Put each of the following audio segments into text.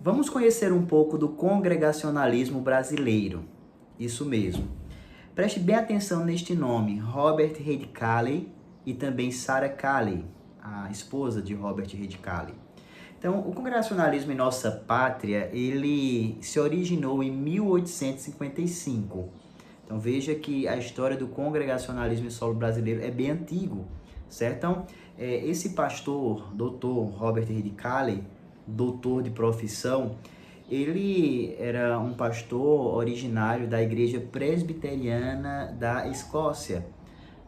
Vamos conhecer um pouco do congregacionalismo brasileiro. Isso mesmo. Preste bem atenção neste nome, Robert Reid Cayley e também Sarah Cayley, a esposa de Robert Reid Cayley. Então, o congregacionalismo em nossa pátria, ele se originou em 1855. Então, veja que a história do congregacionalismo em solo brasileiro é bem antigo, certo? Então, esse pastor, doutor Robert Reid Cayley, doutor de profissão, ele era um pastor originário da Igreja Presbiteriana da Escócia.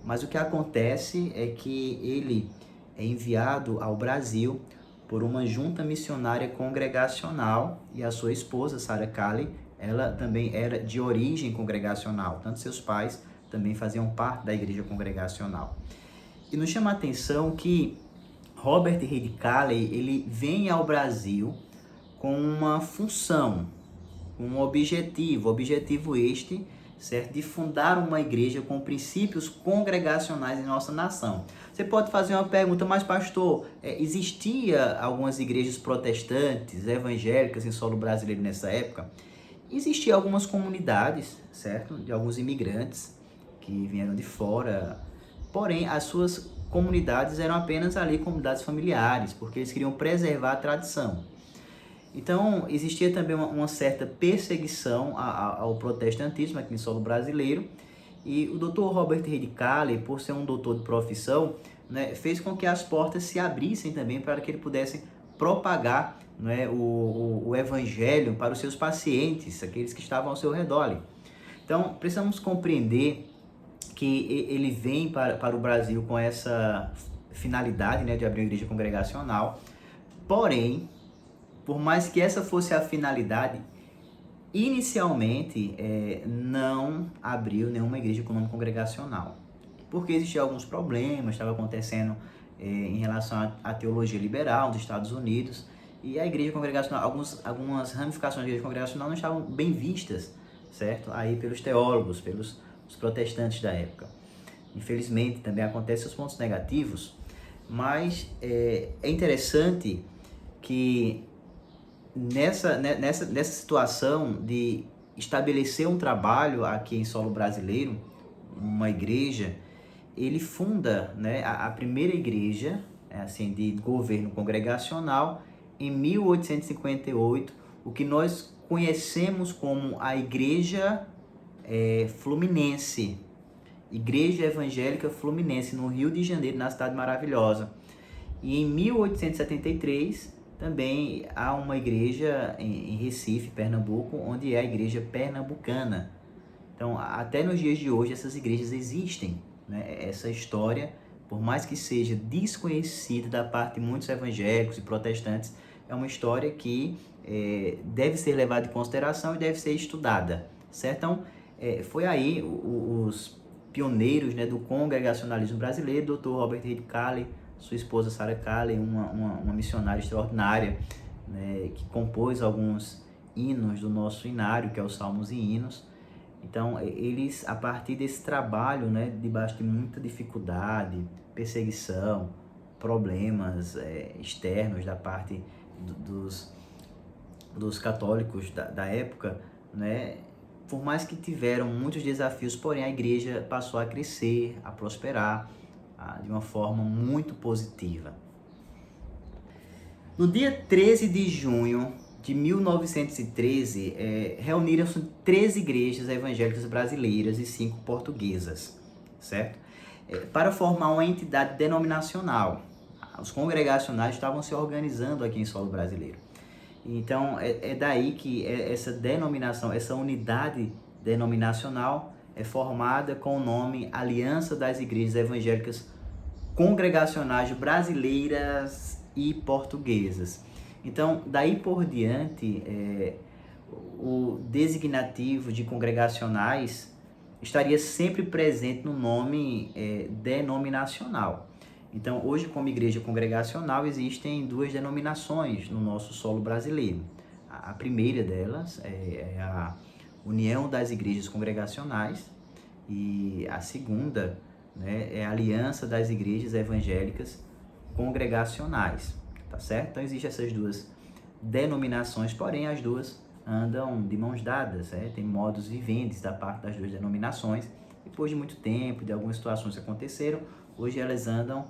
Mas o que acontece é que ele é enviado ao Brasil por uma junta missionária congregacional e a sua esposa, Sarah Cayley, ela também era de origem congregacional. Tanto seus pais também faziam parte da igreja congregacional. E nos chama a atenção que Robert Reid Cayley, ele vem ao Brasil com uma função, um objetivo este, certo? De fundar uma igreja com princípios congregacionais em nossa nação. Você pode fazer uma pergunta, mas pastor, existia algumas igrejas protestantes, evangélicas em solo brasileiro nessa época? Existiam algumas comunidades, certo? De alguns imigrantes que vieram de fora, porém as suas comunidades eram apenas ali comunidades familiares, porque eles queriam preservar a tradição. Então, existia também uma certa perseguição ao protestantismo aqui em solo brasileiro, e o Dr. Robert Reid Cayley, por ser um doutor de profissão, né, fez com que as portas se abrissem também para que ele pudesse propagar, né, o evangelho para os seus pacientes, aqueles que estavam ao seu redor. Então, precisamos compreender que ele vem para o Brasil com essa finalidade, né, de abrir uma igreja congregacional, porém, por mais que essa fosse a finalidade, inicialmente não abriu nenhuma igreja com nome congregacional, porque existiam alguns problemas, estava acontecendo em relação à teologia liberal nos Estados Unidos, e a igreja congregacional, algumas ramificações da igreja congregacional não estavam bem vistas, certo? Aí pelos teólogos, pelos os protestantes da época. Infelizmente também acontecem os pontos negativos, mas é interessante que nessa situação de estabelecer um trabalho aqui em solo brasileiro, uma igreja, ele funda, né, a primeira igreja assim, de governo congregacional em 1858, o que nós conhecemos como a Igreja Fluminense, Igreja Evangélica Fluminense, no Rio de Janeiro, na Cidade Maravilhosa. E em 1873, também há uma igreja em Recife, Pernambuco, onde é a Igreja Pernambucana. Então, até nos dias de hoje, essas igrejas existem, né? Essa história, por mais que seja desconhecida da parte de muitos evangélicos e protestantes, é uma história que deve ser levada em consideração e deve ser estudada, certo? Então, foi aí os pioneiros, né, do congregacionalismo brasileiro, Dr. Robert Reid Cayley, sua esposa Sarah Cayley, uma missionária extraordinária, né, que compôs alguns hinos do nosso inário, que é os Salmos e Hinos. Então, eles, a partir desse trabalho, né, debaixo de muita dificuldade, perseguição, problemas externos da parte dos católicos da época, né, por mais que tiveram muitos desafios, porém a igreja passou a crescer, a prosperar, de uma forma muito positiva. No dia 13 de junho de 1913, reuniram-se 13 igrejas evangélicas brasileiras e 5 portuguesas, certo? Para formar uma entidade denominacional. Os congregacionais estavam se organizando aqui em solo brasileiro. Então, é daí que essa denominação, essa unidade denominacional é formada com o nome Aliança das Igrejas Evangélicas Congregacionais Brasileiras e Portuguesas. Então, daí por diante, o designativo de congregacionais estaria sempre presente no nome denominacional. Então, hoje, como igreja congregacional, existem 2 denominações no nosso solo brasileiro. A primeira delas é a União das Igrejas Congregacionais e a segunda, né, é a Aliança das Igrejas Evangélicas Congregacionais, tá certo? Então, existem essas duas denominações, porém as duas andam de mãos dadas, tem modus vivendi da parte das duas denominações. Depois de muito tempo, de algumas situações que aconteceram, hoje elas andam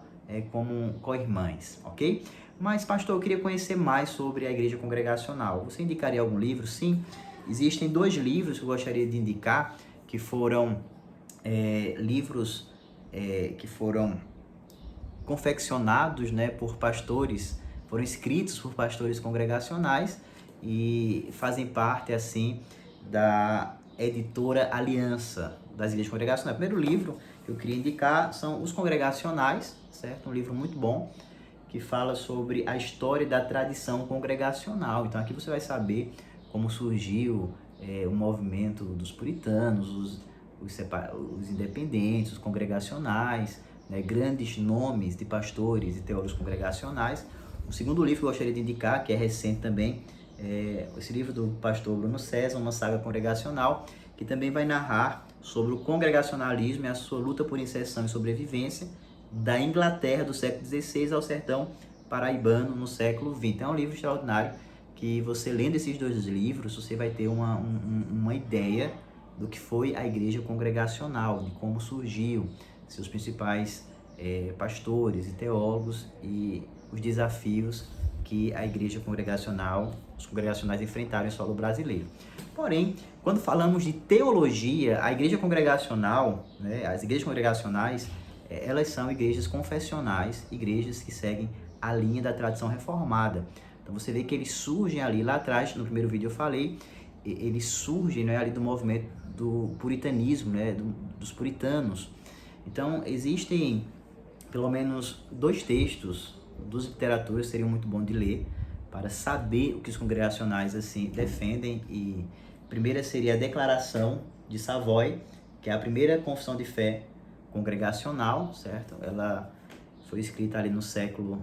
como co-irmãs, ok? Mas, pastor, eu queria conhecer mais sobre a igreja congregacional. Você indicaria algum livro? Sim, existem 2 livros que eu gostaria de indicar, que foram livros que foram confeccionados, por pastores, foram escritos por pastores congregacionais e fazem parte, assim, da editora Aliança das Igrejas Congregacionais. O primeiro livro que eu queria indicar são Os Congregacionais, certo? Um livro muito bom, que fala sobre a história da tradição congregacional. Então aqui você vai saber como surgiu o movimento dos puritanos, os independentes, os congregacionais, grandes nomes de pastores e teólogos congregacionais. O segundo livro que eu gostaria de indicar, que é recente também, esse livro do pastor Bruno César, Uma Saga Congregacional, que também vai narrar sobre o congregacionalismo e a sua luta por inserção e sobrevivência da Inglaterra do século XVI ao sertão paraibano no século XX. Então é um livro extraordinário que você lendo esses 2 livros, você vai ter uma ideia do que foi a igreja congregacional, de como surgiu, seus principais pastores e teólogos e os desafios que a igreja congregacional, os congregacionais enfrentaram em solo brasileiro. Porém, quando falamos de teologia, a igreja congregacional, as igrejas congregacionais, elas são igrejas confessionais, igrejas que seguem a linha da tradição reformada. Então você vê que eles surgem ali, lá atrás, no primeiro vídeo eu falei, eles surgem ali do movimento do puritanismo, dos puritanos. Então existem pelo menos 2 textos, 2 literaturas seriam muito bom de ler, para saber o que os congregacionais assim defendem. E a primeira seria a Declaração de Savoy, que é a primeira confissão de fé congregacional, certo? Ela foi escrita ali no século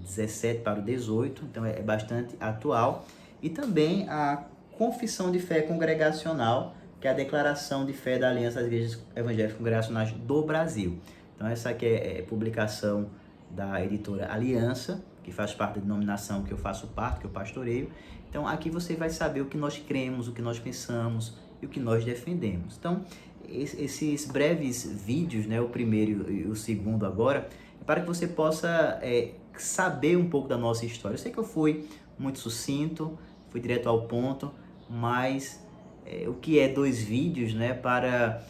17 para o 18, então é bastante atual. E também a Confissão de Fé Congregacional, que é a Declaração de Fé da Aliança das Igrejas Evangélicas Congregacionais do Brasil. Então essa aqui é publicação da editora Aliança, que faz parte da denominação que eu faço parte, que eu pastoreio. Então aqui você vai saber o que nós cremos, o que nós pensamos e o que nós defendemos. Então esses breves vídeos, o primeiro e o segundo agora, é para que você possa saber um pouco da nossa história. Eu sei que eu fui muito sucinto, fui direto ao ponto, mas o que é 2 vídeos para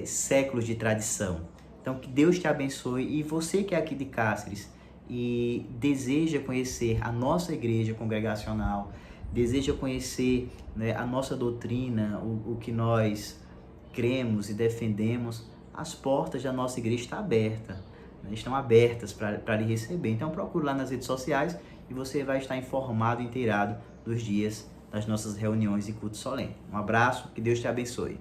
séculos de tradição? Então que Deus te abençoe, e você que é aqui de Cáceres e deseja conhecer a nossa igreja congregacional, deseja conhecer a nossa doutrina, o que nós cremos e defendemos, as portas da nossa igreja estão abertas para lhe receber. Então procure lá nas redes sociais e você vai estar informado e inteirado dos dias das nossas reuniões e culto solene. Um abraço, que Deus te abençoe.